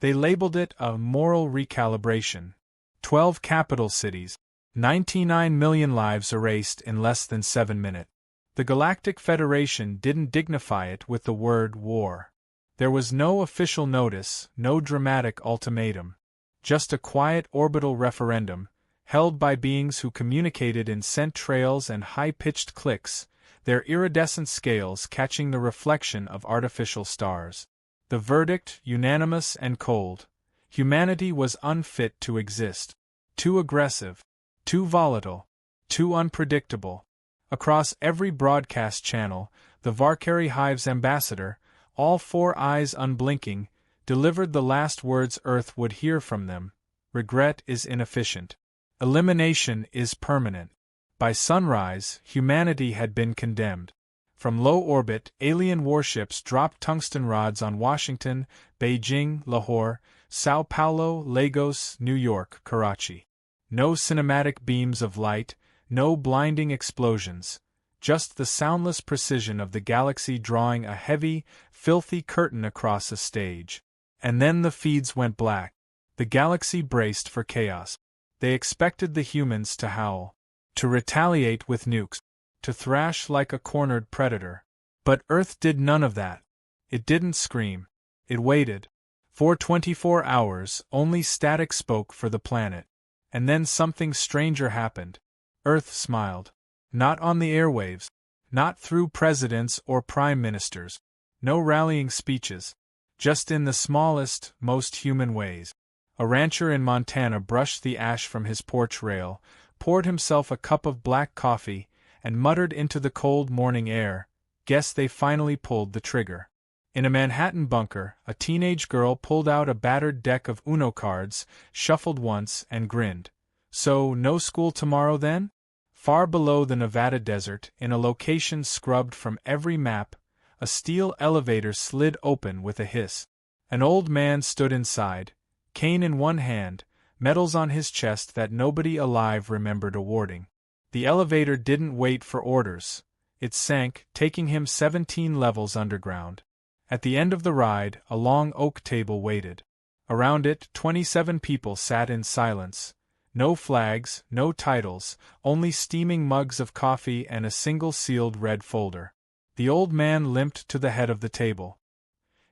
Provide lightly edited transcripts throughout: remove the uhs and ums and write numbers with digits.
They labeled it a moral recalibration. 12 capital cities, 99 million lives erased in less than 7 minutes. The Galactic Federation didn't dignify it with the word war. There was no official notice, no dramatic ultimatum. Just a quiet orbital referendum, held by beings who communicated in scent trails and high-pitched clicks, their iridescent scales catching the reflection of artificial stars. The verdict, unanimous and cold. Humanity was unfit to exist. Too aggressive. Too volatile. Too unpredictable. Across every broadcast channel, the Valkyrie Hive's ambassador, all 4 eyes unblinking, delivered the last words Earth would hear from them. Regret is inefficient. Elimination is permanent. By sunrise, humanity had been condemned. From low orbit, alien warships dropped tungsten rods on Washington, Beijing, Lahore, Sao Paulo, Lagos, New York, Karachi. No cinematic beams of light, no blinding explosions, just the soundless precision of the galaxy drawing a heavy, filthy curtain across a stage. And then the feeds went black. The galaxy braced for chaos. They expected the humans to howl, to retaliate with nukes, to thrash like a cornered predator. But Earth did none of that. It didn't scream. It waited. For 24 hours, only static spoke for the planet. And then something stranger happened. Earth smiled. Not on the airwaves. Not through presidents or prime ministers. No rallying speeches. Just in the smallest, most human ways. A rancher in Montana brushed the ash from his porch rail, poured himself a cup of black coffee, and muttered into the cold morning air, "Guess they finally pulled the trigger." In a Manhattan bunker, a teenage girl pulled out a battered deck of Uno cards, shuffled once, and grinned. So, no school tomorrow then? Far below the Nevada desert, in a location scrubbed from every map, a steel elevator slid open with a hiss. An old man stood inside, cane in one hand, medals on his chest that nobody alive remembered awarding. The elevator didn't wait for orders. It sank, taking him 17 levels underground. At the end of the ride, a long oak table waited. Around it, 27 people sat in silence. No flags, no titles, only steaming mugs of coffee and a single sealed red folder. The old man limped to the head of the table.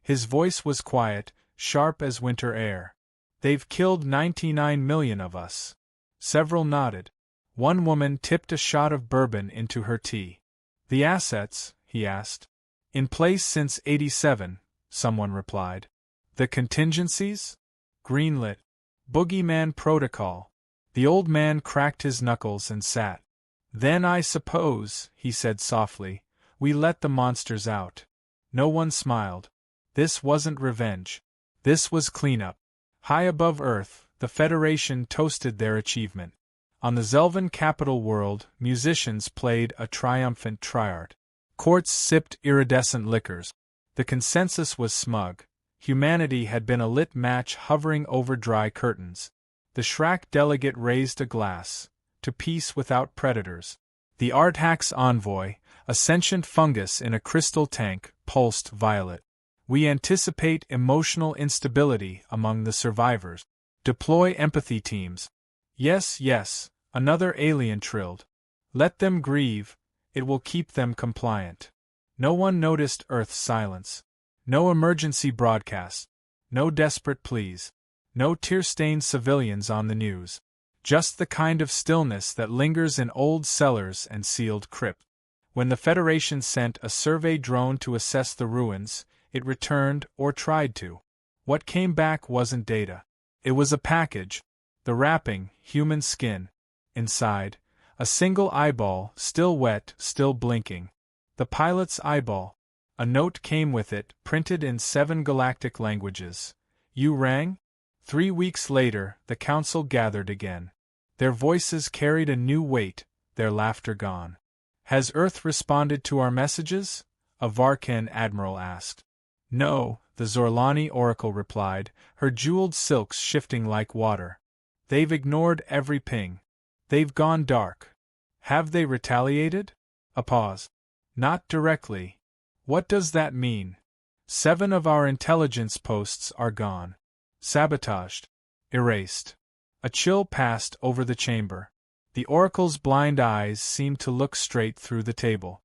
His voice was quiet, sharp as winter air. "They've killed 99 million of us." Several nodded. One woman tipped a shot of bourbon into her tea. "The assets?" he asked. "In place since '87, someone replied. "The contingencies?" "Greenlit. Boogeyman protocol." The old man cracked his knuckles and sat. "Then I suppose," he said softly, "we let the monsters out." No one smiled. This wasn't revenge. This was cleanup. High above Earth, the Federation toasted their achievement. On the Zelvan capital world, musicians played a triumphant triart. Courts sipped iridescent liquors. The consensus was smug. Humanity had been a lit match hovering over dry curtains. The Shrek delegate raised a glass. To peace without predators. The art hack's envoy, a sentient fungus in a crystal tank, pulsed violet. "We anticipate emotional instability among the survivors. Deploy empathy teams." "Yes, yes," another alien trilled. "Let them grieve. It will keep them compliant." No one noticed Earth's silence. No emergency broadcast. No desperate pleas. No tear-stained civilians on the news. Just the kind of stillness that lingers in old cellars and sealed crypts. When the Federation sent a survey drone to assess the ruins, it returned, or tried to. What came back wasn't data. It was a package. The wrapping, human skin. Inside, a single eyeball, still wet, still blinking. The pilot's eyeball. A note came with it, printed in 7 galactic languages. "You rang?" 3 weeks later, the council gathered again. Their voices carried a new weight, their laughter gone. "Has Earth responded to our messages?" a Varkan admiral asked. "No," the Zorlani oracle replied, her jeweled silks shifting like water. "They've ignored every ping. They've gone dark." "Have they retaliated?" A pause. "Not directly." "What does that mean?" "7 of our intelligence posts are gone. Sabotaged. Erased. A chill passed over the chamber. The oracle's blind eyes seemed to look straight through the table.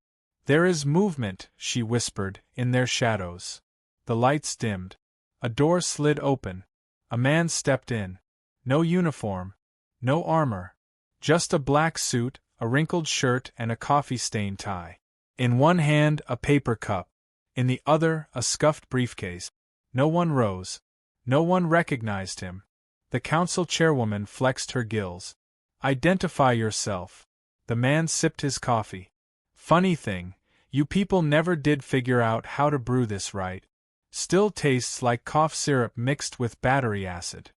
There is movement, she whispered, in their shadows. The lights dimmed. A door slid open. A man stepped in. No uniform. No armor. Just a black suit, a wrinkled shirt and a coffee-stained tie. In one hand a paper cup. In the other a scuffed briefcase. No one rose. No one recognized him. The council chairwoman flexed her gills. Identify yourself. The man sipped his coffee. Funny thing, you people never did figure out how to brew this right. Still tastes like cough syrup mixed with battery acid.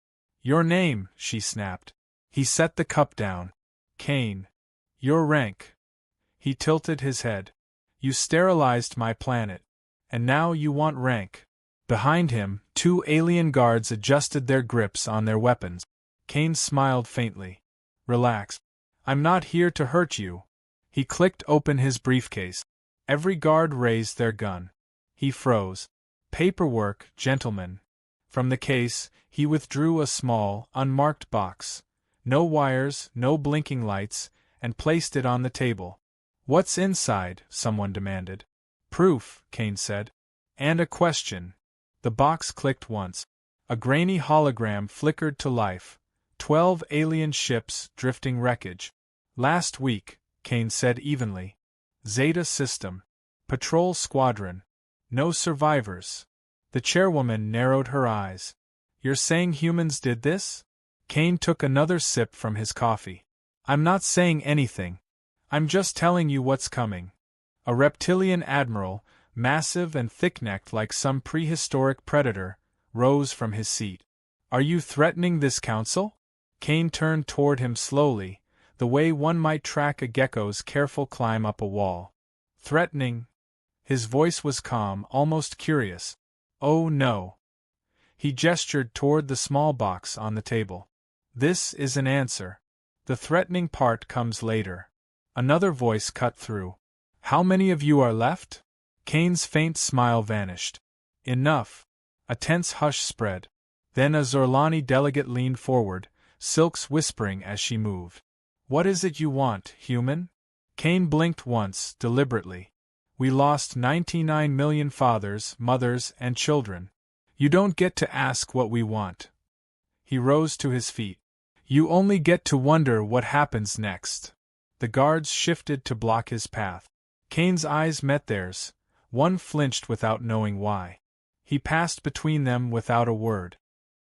Your name, she snapped. He set the cup down. Kane. Your rank. He tilted his head. You sterilized my planet. And now you want rank. Behind him, 2 alien guards adjusted their grips on their weapons. Kane smiled faintly. Relax. I'm not here to hurt you. He clicked open his briefcase. Every guard raised their gun. He froze. Paperwork, gentlemen. From the case, he withdrew a small, unmarked box. No wires, no blinking lights, and placed it on the table. What's inside? Someone demanded. Proof, Kane said. And a question. The box clicked once. A grainy hologram flickered to life. 12 alien ships drifting wreckage. Last week, Kane said evenly. Zeta System. Patrol Squadron. No survivors. The chairwoman narrowed her eyes. You're saying humans did this? Kane took another sip from his coffee. I'm not saying anything. I'm just telling you what's coming. A reptilian admiral, massive and thick-necked like some prehistoric predator, rose from his seat. Are you threatening this council? Kane turned toward him slowly, the way one might track a gecko's careful climb up a wall. Threatening? His voice was calm, almost curious. Oh no. He gestured toward the small box on the table. This is an answer. The threatening part comes later. Another voice cut through. How many of you are left? Kane's faint smile vanished. Enough. A tense hush spread. Then a Zorlani delegate leaned forward, Silks whispering as she moved. What is it you want, human? Kane blinked once, deliberately. We lost 99 million fathers, mothers, and children. You don't get to ask what we want. He rose to his feet. You only get to wonder what happens next. The guards shifted to block his path. Kane's eyes met theirs. One flinched without knowing why. He passed between them without a word.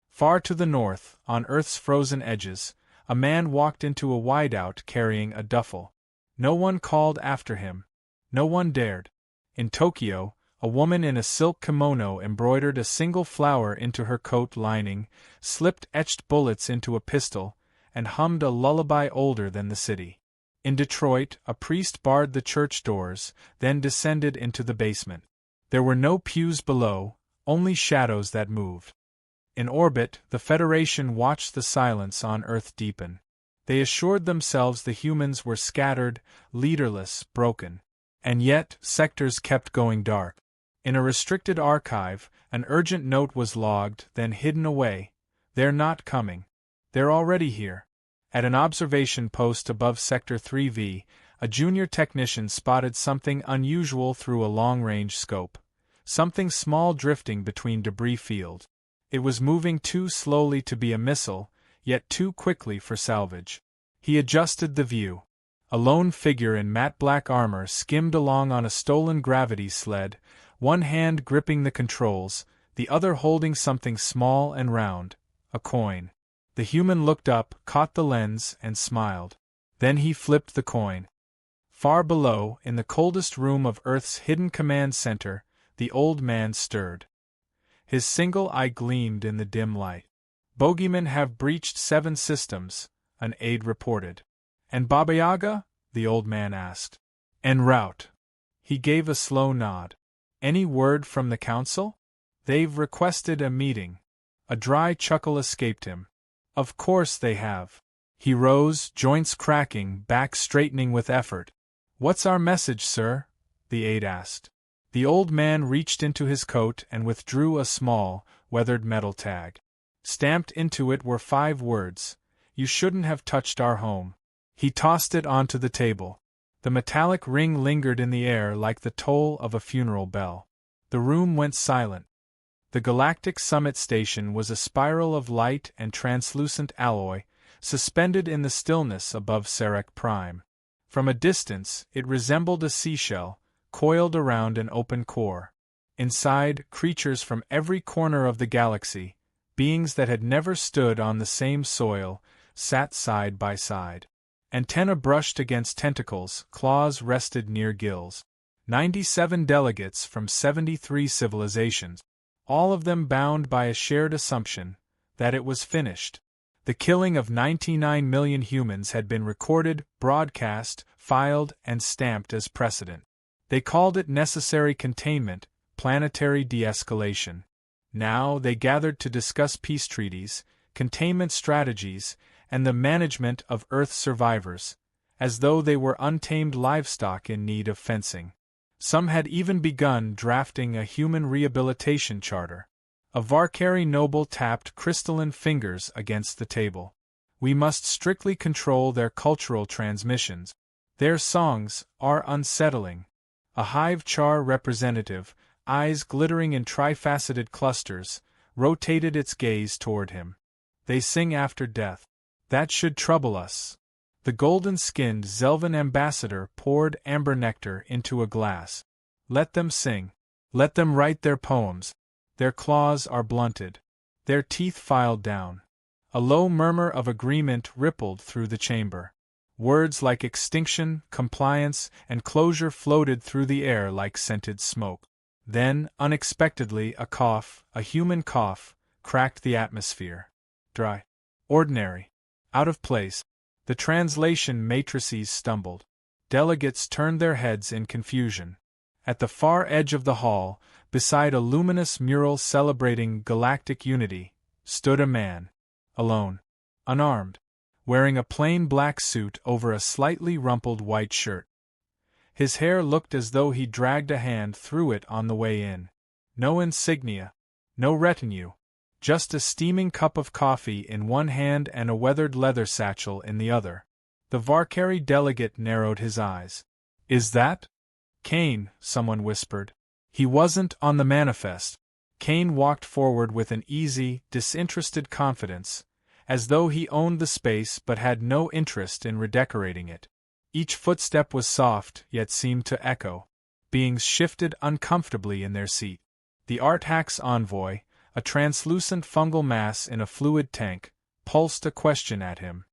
Far to the north, on Earth's frozen edges, a man walked into a wideout carrying a duffel. No one called after him. No one dared. In Tokyo, a woman in a silk kimono embroidered a single flower into her coat lining, slipped etched bullets into a pistol, and hummed a lullaby older than the city. In Detroit, a priest barred the church doors, then descended into the basement. There were no pews below, only shadows that moved. In orbit, the Federation watched the silence on Earth deepen. They assured themselves the humans were scattered, leaderless, broken. And yet, sectors kept going dark. In a restricted archive, an urgent note was logged, then hidden away. They're not coming. They're already here. At an observation post above Sector 3V, a junior technician spotted something unusual through a long-range scope. Something small drifting between debris fields. It was moving too slowly to be a missile, yet too quickly for salvage. He adjusted the view. A lone figure in matte black armor skimmed along on a stolen gravity sled, one hand gripping the controls, the other holding something small and round, a coin. The human looked up, caught the lens, and smiled. Then he flipped the coin. Far below, in the coldest room of Earth's hidden command center, the old man stirred. His single eye gleamed in the dim light. Boogeymen have breached 7 systems, an aide reported. And Baba Yaga? The old man asked. En route. He gave a slow nod. Any word from the council? They've requested a meeting. A dry chuckle escaped him. Of course they have. He rose, joints cracking, back straightening with effort. What's our message, sir? The aide asked. The old man reached into his coat and withdrew a small, weathered metal tag. Stamped into it were 5 words: "You shouldn't have touched our home." He tossed it onto the table. The metallic ring lingered in the air like the toll of a funeral bell. The room went silent. The Galactic Summit Station was a spiral of light and translucent alloy, suspended in the stillness above Sarek Prime. From a distance, it resembled a seashell, coiled around an open core. Inside, creatures from every corner of the galaxy, beings that had never stood on the same soil, sat side by side. Antennae brushed against tentacles, claws rested near gills. 97 delegates from 73 civilizations, all of them bound by a shared assumption that it was finished. The killing of 99 million humans had been recorded, broadcast, filed, and stamped as precedent. They called it necessary containment, planetary de-escalation. Now they gathered to discuss peace treaties, containment strategies, and the management of Earth's survivors, as though they were untamed livestock in need of fencing. Some had even begun drafting a human rehabilitation charter. A Varkari noble tapped crystalline fingers against the table. "We must strictly control their cultural transmissions. Their songs are unsettling." A Hive Char representative, eyes glittering in trifaceted clusters, rotated its gaze toward him. "They sing after death. That should trouble us." The golden-skinned Zelvan ambassador poured amber nectar into a glass. "Let them sing. Let them write their poems. Their claws are blunted. Their teeth filed down." A low murmur of agreement rippled through the chamber. Words like extinction, compliance, and closure floated through the air like scented smoke. Then, unexpectedly, a cough, a human cough, cracked the atmosphere. Dry. Ordinary. Out of place. The translation matrices stumbled. Delegates turned their heads in confusion. At the far edge of the hall, beside a luminous mural celebrating galactic unity, stood a man. Alone. Unarmed. Wearing a plain black suit over a slightly rumpled white shirt. His hair looked as though he dragged a hand through it on the way in. No insignia. No retinue. Just a steaming cup of coffee in one hand and a weathered leather satchel in the other. The Varkari delegate narrowed his eyes. "Is that Kane?" someone whispered. "He wasn't on the manifest." Kane walked forward with an easy, disinterested confidence, as though he owned the space but had no interest in redecorating it. Each footstep was soft, yet seemed to echo. Beings shifted uncomfortably in their seat. The Artax's envoy, a translucent fungal mass in a fluid tank, pulsed a question at him.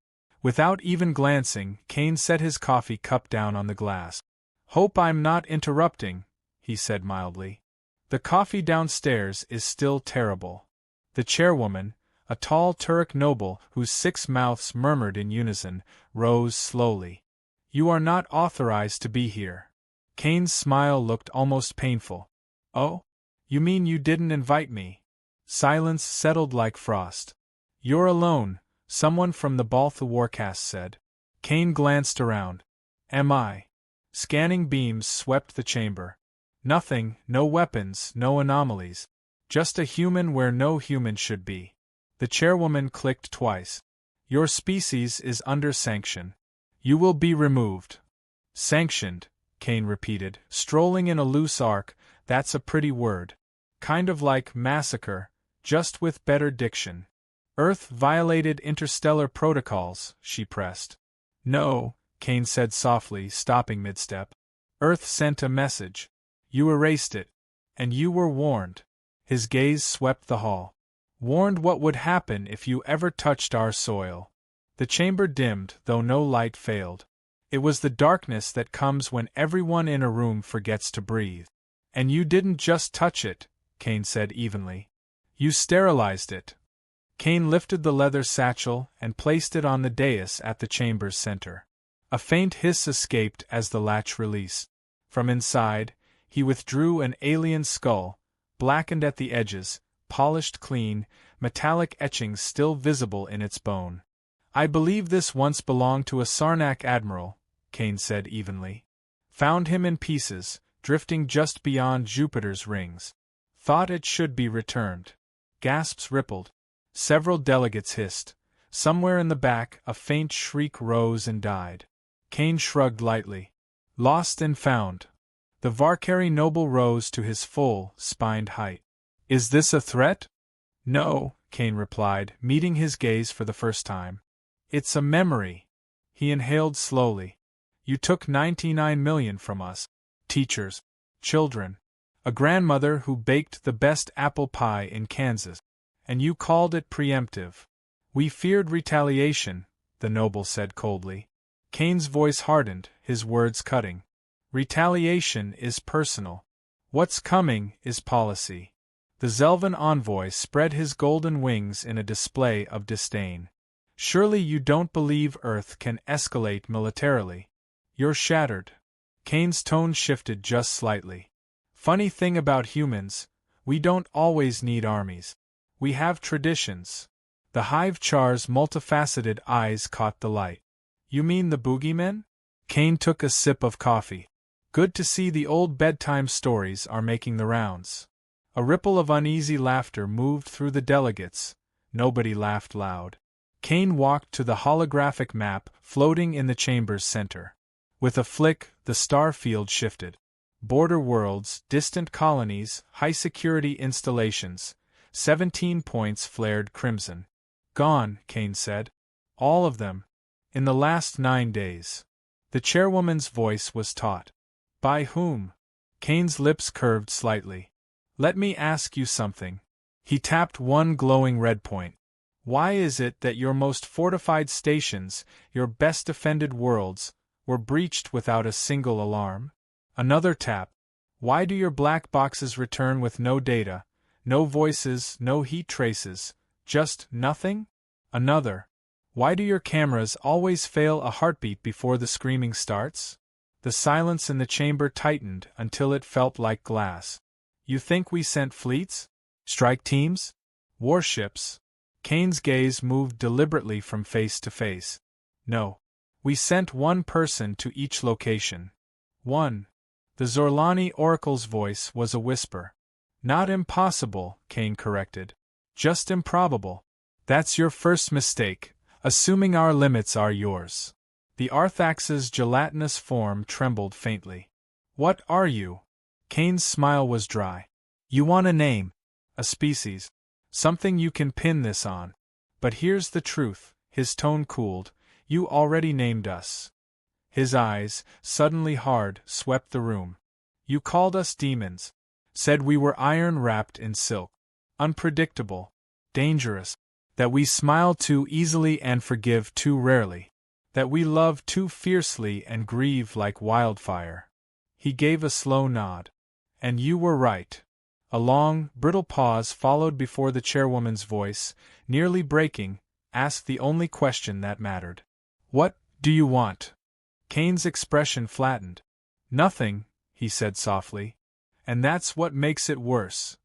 Without even glancing, Kane set his coffee cup down on the glass. "Hope I'm not interrupting," he said mildly. "The coffee downstairs is still terrible." The chairwoman, a tall Turek noble whose 6 mouths murmured in unison, rose slowly. "You are not authorized to be here." Kane's smile looked almost painful. "Oh? You mean you didn't invite me?" Silence settled like frost. "You're alone," someone from the Baltha Warcast said. Kane glanced around. "Am I?" Scanning beams swept the chamber. Nothing, no weapons, no anomalies. Just a human where no human should be. The chairwoman clicked twice. "Your species is under sanction. You will be removed." "Sanctioned," Kane repeated, strolling in a loose arc. "That's a pretty word. Kind of like massacre, just with better diction." "Earth violated interstellar protocols," she pressed. "No," Kane said softly, stopping mid-step. "Earth sent a message. You erased it. And you were warned." His gaze swept the hall. "Warned what would happen if you ever touched our soil." The chamber dimmed, though no light failed. It was the darkness that comes when everyone in a room forgets to breathe. "And you didn't just touch it," Kane said evenly. "You sterilized it." Kane lifted the leather satchel and placed it on the dais at the chamber's center. A faint hiss escaped as the latch released. From inside, he withdrew an alien skull, blackened at the edges, polished clean, metallic etchings still visible in its bone. "I believe this once belonged to a Sarnak admiral," Kane said evenly. "Found him in pieces, drifting just beyond Jupiter's rings. Thought it should be returned." Gasps rippled. Several delegates hissed. Somewhere in the back, a faint shriek rose and died. Kane shrugged lightly. Lost and found. The Varkari noble rose to his full, spined height. Is this a threat? No, Kane replied, meeting his gaze for the first time. It's a memory. He inhaled slowly. You took 99 million from us. Teachers. Children. A grandmother who baked the best apple pie in Kansas. And you called it preemptive. We feared retaliation, the noble said coldly. Kane's voice hardened, his words cutting. Retaliation is personal. What's coming is policy. The Zelvan envoy spread his golden wings in a display of disdain. Surely you don't believe Earth can escalate militarily. You're shattered. Kane's tone shifted just slightly. Funny thing about humans, we don't always need armies. We have traditions. The Hive Char's multifaceted eyes caught the light. You mean the Boogeymen? Kane took a sip of coffee. Good to see the old bedtime stories are making the rounds. A ripple of uneasy laughter moved through the delegates. Nobody laughed loud. Kane walked to the holographic map floating in the chamber's center. With a flick, the star field shifted. Border worlds, distant colonies, high-security installations. 17 points flared crimson. Gone, Kane said. All of them. In the last 9 days. The chairwoman's voice was taut. By whom? Kane's lips curved slightly. Let me ask you something. He tapped one glowing red point. Why is it that your most fortified stations, your best defended worlds, were breached without a single alarm? Another tap. Why do your black boxes return with no data, no voices, no heat traces, just nothing? Another. Why do your cameras always fail a heartbeat before the screaming starts? The silence in the chamber tightened until it felt like glass. You think we sent fleets? Strike teams? Warships? Kane's gaze moved deliberately from face to face. No. We sent one person to each location. One. The Zorlani Oracle's voice was a whisper. Not impossible, Kane corrected. Just improbable. That's your first mistake, assuming our limits are yours. The Arthax's gelatinous form trembled faintly. What are you? Kane's smile was dry. You want a name, a species, something you can pin this on. But here's the truth, his tone cooled, you already named us. His eyes, suddenly hard, swept the room. You called us demons, said we were iron wrapped in silk, unpredictable, dangerous, that we smile too easily and forgive too rarely, that we love too fiercely and grieve like wildfire. He gave a slow nod. And you were right. A long, brittle pause followed before the chairwoman's voice, nearly breaking, asked the only question that mattered. What do you want? Kane's expression flattened. Nothing, he said softly. And that's what makes it worse.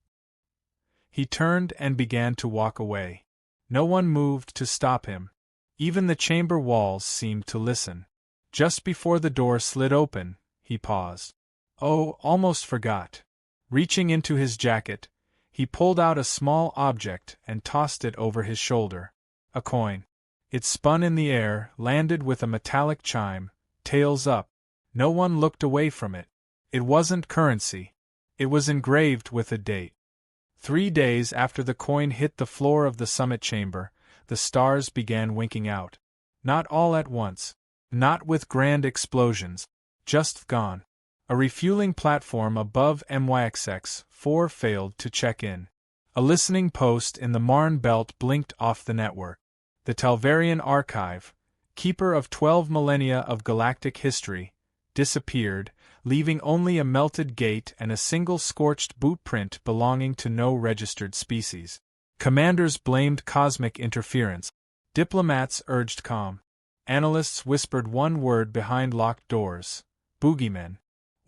He turned and began to walk away. No one moved to stop him. Even the chamber walls seemed to listen. Just before the door slid open, he paused. Oh, almost forgot. Reaching into his jacket, he pulled out a small object and tossed it over his shoulder. A coin. It spun in the air, landed with a metallic chime, tails up. No one looked away from it. It wasn't currency. It was engraved with a date. 3 days after the coin hit the floor of the summit chamber, the stars began winking out. Not all at once. Not with grand explosions. Just gone. A refueling platform above MYXX-4 failed to check in. A listening post in the Marne belt blinked off the network. The Talvarian archive, keeper of 12 millennia of galactic history, disappeared, leaving only a melted gate and a single scorched boot print belonging to no registered species. Commanders blamed cosmic interference. Diplomats urged calm. Analysts whispered one word behind locked doors: Boogeymen.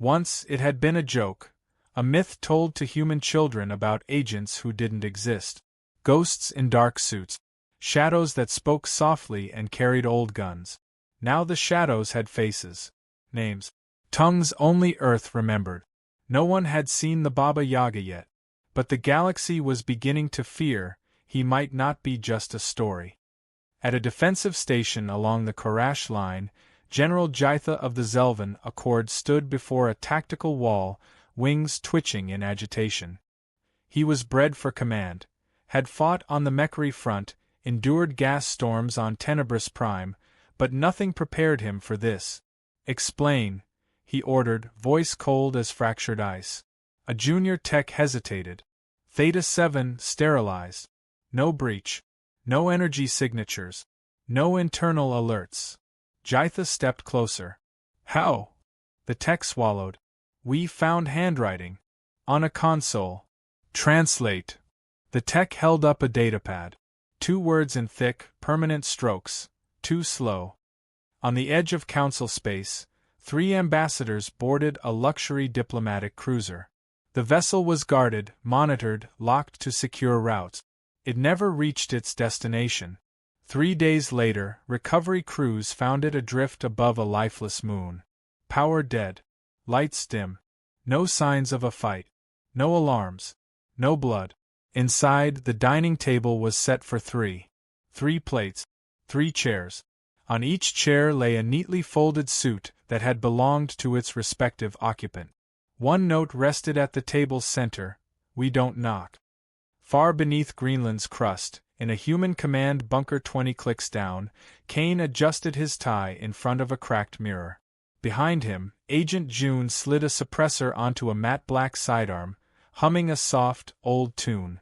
Once it had been a joke, a myth told to human children about agents who didn't exist. Ghosts in dark suits. Shadows that spoke softly and carried old guns. Now the shadows had faces. Names. Tongues only Earth remembered. No one had seen the Baba Yaga yet. But the galaxy was beginning to fear, he might not be just a story. At a defensive station along the Korash line, General Jitha of the Zelvan Accord stood before a tactical wall, wings twitching in agitation. He was bred for command, had fought on the Mechri front, endured gas storms on Tenebris Prime, but nothing prepared him for this. "Explain," he ordered, voice cold as fractured ice. A junior tech hesitated. "Theta-7 sterilized. No breach. No energy signatures. No internal alerts." Jitha stepped closer. "How?" The tech swallowed. "We found handwriting. On a console. Translate." The tech held up a datapad. 2 words in thick, permanent strokes, too slow. On the edge of council space, 3 ambassadors boarded a luxury diplomatic cruiser. The vessel was guarded, monitored, locked to secure routes. It never reached its destination. 3 days later, recovery crews found it adrift above a lifeless moon. Power dead. Lights dim. No signs of a fight. No alarms. No blood. Inside, the dining table was set for 3. 3 plates. 3 chairs. On each chair lay a neatly folded suit that had belonged to its respective occupant. 1 note rested at the table's center: "We don't knock." Far beneath Greenland's crust, in a human command bunker 20 clicks down, Kane adjusted his tie in front of a cracked mirror. Behind him, Agent June slid a suppressor onto a matte black sidearm, humming a soft, old tune.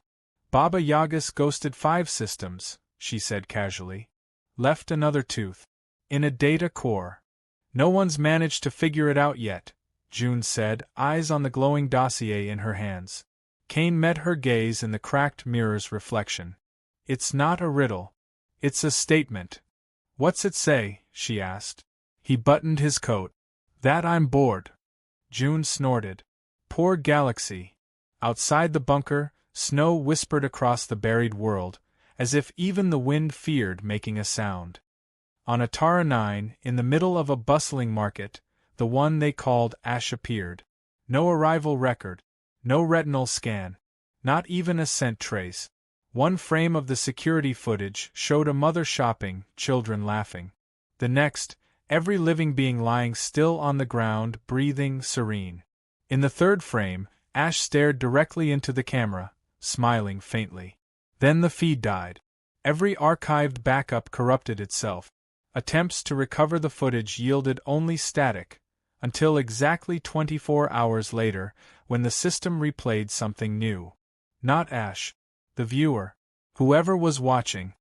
"Baba Yaga's ghosted 5 systems," she said casually. "Left another tooth. In a data core. No one's managed to figure it out yet," June said, eyes on the glowing dossier in her hands. Kane met her gaze in the cracked mirror's reflection. "It's not a riddle. It's a statement." "What's it say?" she asked. He buttoned his coat. "That I'm bored." June snorted. "Poor galaxy." Outside the bunker, snow whispered across the buried world, as if even the wind feared making a sound. On Atara 9, in the middle of a bustling market, the one they called Ash appeared. No arrival record. No retinal scan. Not even a scent trace. 1 frame of the security footage showed a mother shopping, children laughing. The next, every living being lying still on the ground, breathing, serene. In the 3rd frame, Ash stared directly into the camera, smiling faintly. Then the feed died. Every archived backup corrupted itself. Attempts to recover the footage yielded only static, until exactly 24 hours later, when the system replayed something new. Not Ash. The viewer. Whoever was watching.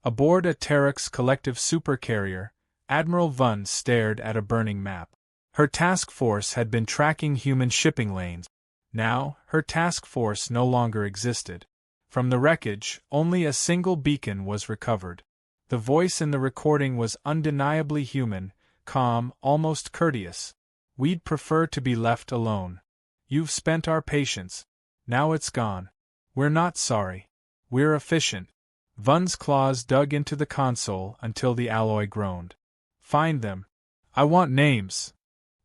Aboard a Terex collective supercarrier, Admiral Vun stared at a burning map. Her task force had been tracking human shipping lanes. Now, her task force no longer existed. From the wreckage, only a single beacon was recovered. The voice in the recording was undeniably human, calm, almost courteous. "We'd prefer to be left alone. You've spent our patience. Now it's gone. We're not sorry. We're efficient." Vun's claws dug into the console until the alloy groaned. "Find them. I want names."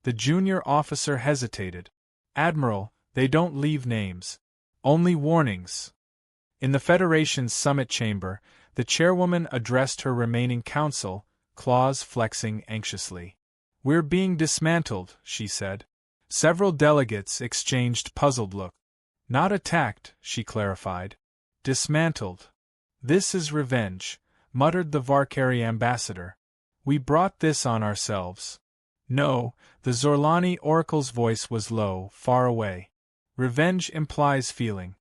The junior officer hesitated. "Admiral, they don't leave names. Only warnings." In the Federation's summit chamber, the chairwoman addressed her remaining council, claws flexing anxiously. "We're being dismantled," she said. Several delegates exchanged puzzled looks. "Not attacked," she clarified. "Dismantled." "This is revenge," muttered the Varkari ambassador. "We brought this on ourselves." "No," the Zorlani oracle's voice was low, far away. "Revenge implies feeling.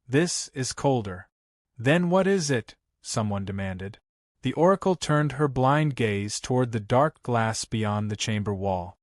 This is colder." "Then what is it?" someone demanded. The oracle turned her blind gaze toward the dark glass beyond the chamber wall.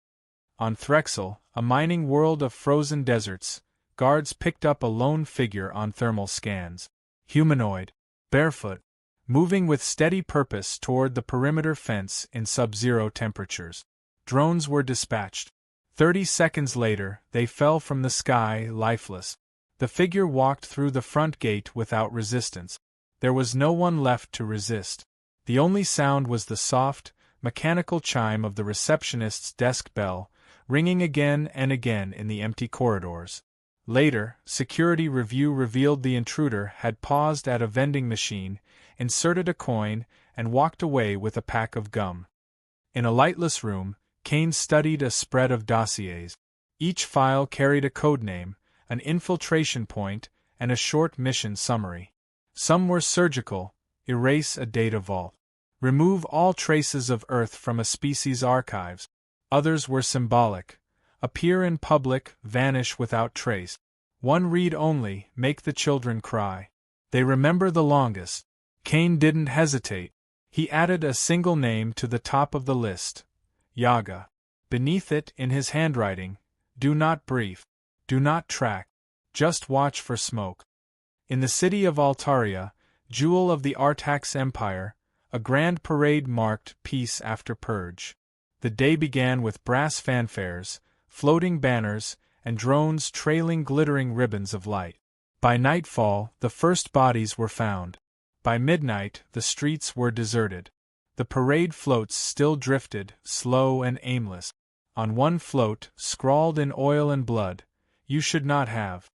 On Threxel, a mining world of frozen deserts, guards picked up a lone figure on thermal scans. Humanoid. Barefoot. Moving with steady purpose toward the perimeter fence in sub-zero temperatures. Drones were dispatched. 30 seconds later, they fell from the sky, lifeless. The figure walked through the front gate without resistance. There was no one left to resist. The only sound was the soft, mechanical chime of the receptionist's desk bell, ringing again and again in the empty corridors. Later, security review revealed the intruder had paused at a vending machine, inserted a coin, and walked away with a pack of gum. In a lightless room, Kane studied a spread of dossiers. Each file carried a codename, an infiltration point, and a short mission summary. Some were surgical: erase a data vault, remove all traces of Earth from a species' archives. Others were symbolic: appear in public, vanish without trace. One read only: make the children cry. They remember the longest. Kane didn't hesitate. He added a single name to the top of the list: Yaga. Beneath it, in his handwriting: do not brief. Do not track. Just watch for smoke. In the city of Altaria, jewel of the Artax Empire, a grand parade marked peace after purge. The day began with brass fanfares, floating banners, and drones trailing glittering ribbons of light. By nightfall, the first bodies were found. By midnight, the streets were deserted. The parade floats still drifted, slow and aimless. On one float, scrawled in oil and blood, "You should not have."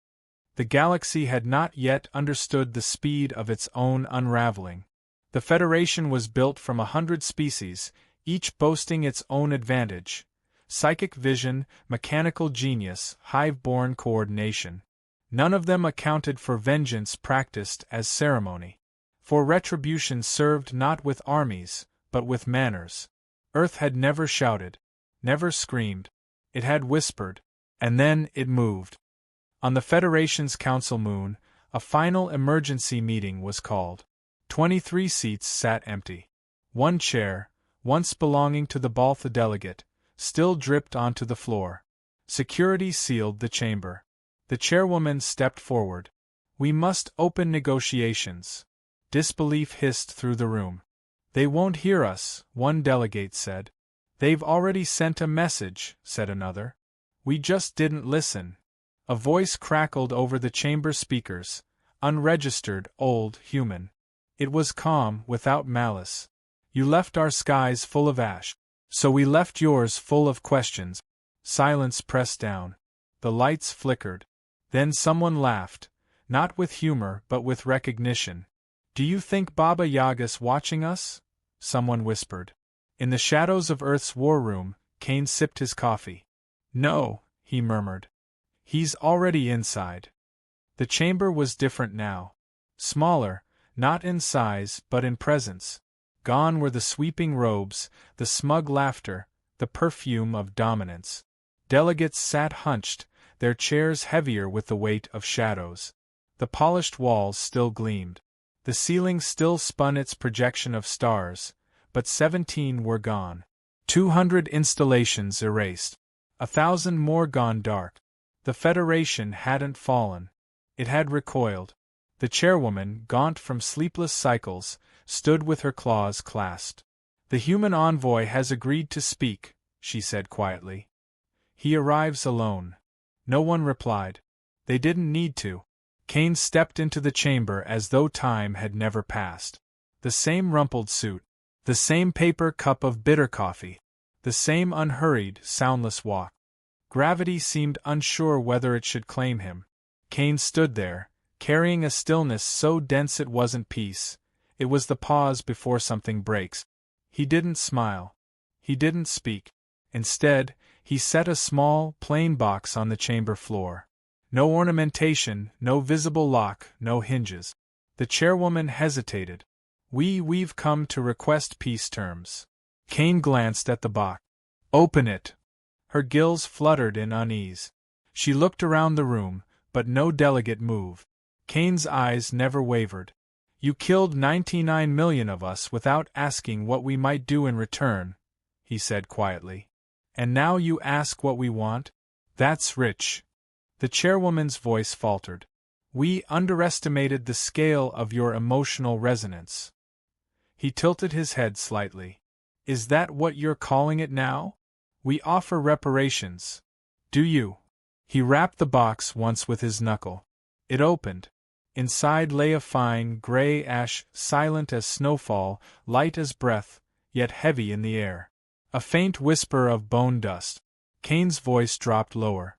The galaxy had not yet understood the speed of its own unraveling. The Federation was built from 100 species, each boasting its own advantage: psychic vision, mechanical genius, hive-born coordination. None of them accounted for vengeance practiced as ceremony. For retribution served not with armies, but with manners. Earth had never shouted, never screamed. It had whispered, and then it moved. On the Federation's council moon, a final emergency meeting was called. 23 seats sat empty. One chair, once belonging to the Baltha delegate, still dripped onto the floor. Security sealed the chamber. The chairwoman stepped forward. "We must open negotiations." Disbelief hissed through the room. "They won't hear us," one delegate said. "They've already sent a message," said another. "We just didn't listen." A voice crackled over the chamber speakers, unregistered, old, human. It was calm, without malice. "You left our skies full of ash, so we left yours full of questions." Silence pressed down. The lights flickered. Then someone laughed, not with humor but with recognition. "Do you think Baba Yaga's watching us?" someone whispered. In the shadows of Earth's war room, Kane sipped his coffee. "No," he murmured. "He's already inside." The chamber was different now. Smaller, not in size but in presence. Gone were the sweeping robes, the smug laughter, the perfume of dominance. Delegates sat hunched, their chairs heavier with the weight of shadows. The polished walls still gleamed. The ceiling still spun its projection of stars, but 17 were gone. 200 installations erased. 1,000 more gone dark. The Federation hadn't fallen. It had recoiled. The chairwoman, gaunt from sleepless cycles, stood with her claws clasped. "The human envoy has agreed to speak," she said quietly. "He arrives alone." No one replied. They didn't need to. Kane stepped into the chamber as though time had never passed. The same rumpled suit. The same paper cup of bitter coffee. The same unhurried, soundless walk. Gravity seemed unsure whether it should claim him. Kane stood there, carrying a stillness so dense it wasn't peace. It was the pause before something breaks. He didn't smile. He didn't speak. Instead, he set a small, plain box on the chamber floor. No ornamentation, no visible lock, no hinges. The chairwoman hesitated. We've come to request peace terms." Kane glanced at the box. "Open it." Her gills fluttered in unease. She looked around the room, but no delegate moved. Kane's eyes never wavered. "You killed 99 million of us without asking what we might do in return," he said quietly. "And now you ask what we want? That's rich." The chairwoman's voice faltered. "We underestimated the scale of your emotional resonance." He tilted his head slightly. "Is that what you're calling it now? We offer reparations. Do you?" He rapped the box once with his knuckle. It opened. Inside lay a fine, gray ash, silent as snowfall, light as breath, yet heavy in the air. A faint whisper of bone dust. Kane's voice dropped lower.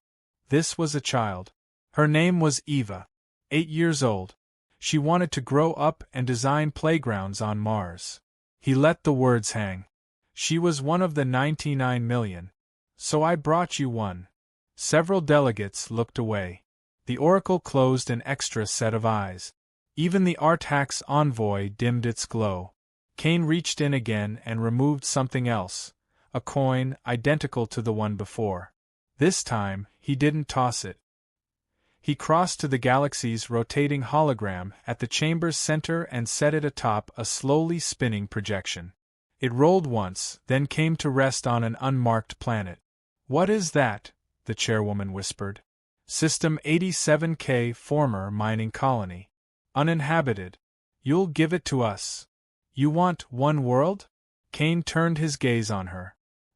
This was a child. Her name was Eva. 8 years old. She wanted to grow up and design playgrounds on Mars. He let the words hang. She was one of the 99 million. So I brought you one. Several delegates looked away. The Oracle closed an extra set of eyes. Even the Artax's envoy dimmed its glow. Kane reached in again and removed something else, a coin identical to the one before. This time, he didn't toss it. He crossed to the galaxy's rotating hologram at the chamber's center and set it atop a slowly spinning projection. It rolled once, then came to rest on an unmarked planet. "What is that?" the chairwoman whispered. "System 87K, former mining colony. Uninhabited. You'll give it to us. You want one world?" Kane turned his gaze on her.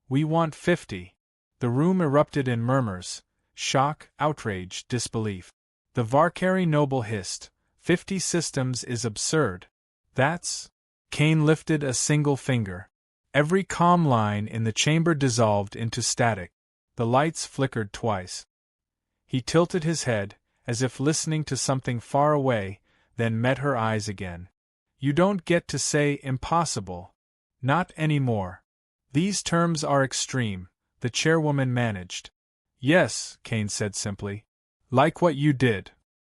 "We want 50. The room erupted in murmurs, shock, outrage, disbelief. The Varkari noble hissed, 50 systems is absurd. That's... Kane lifted a single finger. Every comm line in the chamber dissolved into static. The lights flickered twice. He tilted his head, as if listening to something far away, then met her eyes again. "You don't get to say impossible. Not anymore. These terms are extreme," the chairwoman managed. "Yes," Kane said simply. "Like what you did."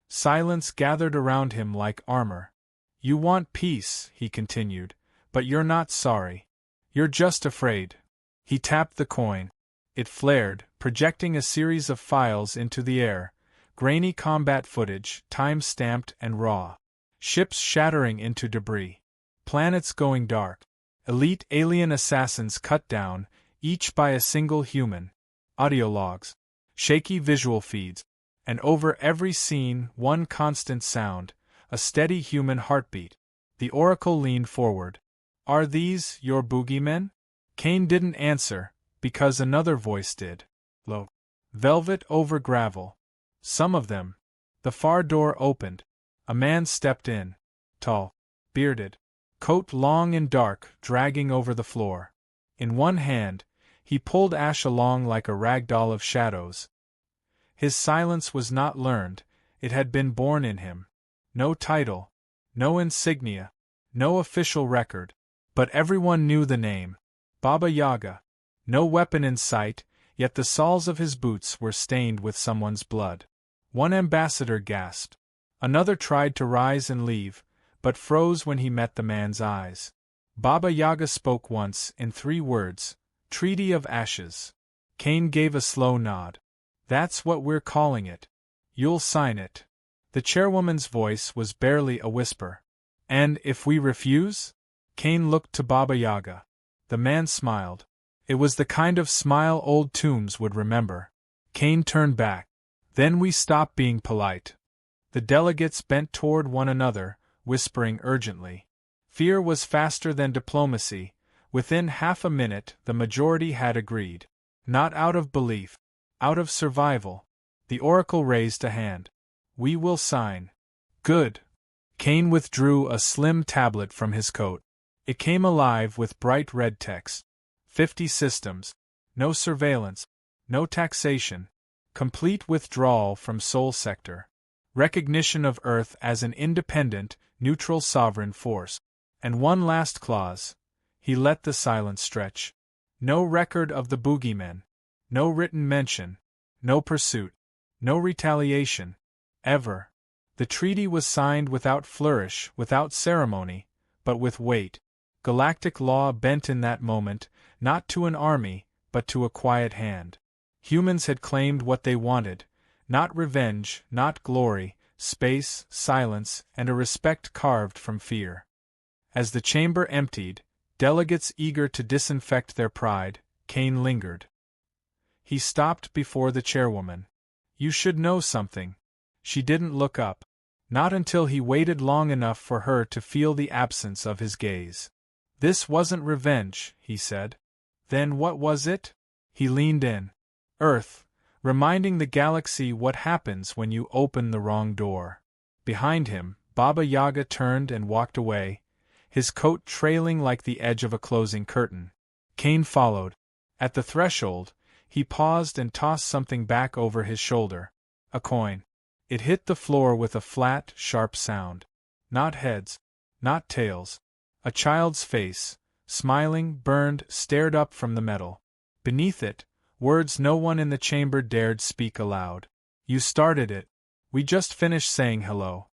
Silence gathered around him like armor. "You want peace," he continued, "but you're not sorry. You're just afraid." He tapped the coin. It flared, projecting a series of files into the air, grainy combat footage, time-stamped and raw. Ships shattering into debris. Planets going dark. Elite alien assassins cut down, each by a single human. Audio logs. Shaky visual feeds. And over every scene, one constant sound, a steady human heartbeat. The Oracle leaned forward. "Are these your boogeymen?" Kane didn't answer, because another voice did. Low. Velvet over gravel. "Some of them." The far door opened. A man stepped in. Tall. Bearded. Coat long and dark, dragging over the floor. In one hand, he pulled Ash along like a rag doll of shadows. His silence was not learned, it had been born in him. No title. No insignia. No official record. But everyone knew the name. Baba Yaga. No weapon in sight, yet the soles of his boots were stained with someone's blood. One ambassador gasped. Another tried to rise and leave, but froze when he met the man's eyes. Baba Yaga spoke once, in 3 words, "Treaty of Ashes." Kane gave a slow nod. "That's what we're calling it. You'll sign it." The chairwoman's voice was barely a whisper. "And if we refuse?" Kane looked to Baba Yaga. The man smiled. It was the kind of smile old tombs would remember. Kane turned back. "Then we stop being polite." The delegates bent toward one another, whispering urgently. Fear was faster than diplomacy. Within half a minute, the majority had agreed. Not out of belief. Out of survival. The Oracle raised a hand. "We will sign." "Good." Kane withdrew a slim tablet from his coat. It came alive with bright red text. 50 systems. No surveillance. No taxation. Complete withdrawal from Sol Sector. Recognition of Earth as an independent, neutral sovereign force. And one last clause. He let the silence stretch. No record of the Boogeymen. No written mention. No pursuit. No retaliation. Ever. The treaty was signed without flourish, without ceremony, but with weight. Galactic law bent in that moment, not to an army, but to a quiet hand. Humans had claimed what they wanted. Not revenge, not glory, space, silence, and a respect carved from fear. As the chamber emptied, delegates eager to disinfect their pride, Kane lingered. He stopped before the chairwoman. "You should know something." She didn't look up. Not until he waited long enough for her to feel the absence of his gaze. "This wasn't revenge," he said. "Then what was it?" He leaned in. "Earth. Reminding the galaxy what happens when you open the wrong door." Behind him, Baba Yaga turned and walked away, his coat trailing like the edge of a closing curtain. Kane followed. At the threshold, he paused and tossed something back over his shoulder. A coin. It hit the floor with a flat, sharp sound. Not heads. Not tails. A child's face, smiling, burned, stared up from the metal. Beneath it, words no one in the chamber dared speak aloud. You started it. We just finished saying hello.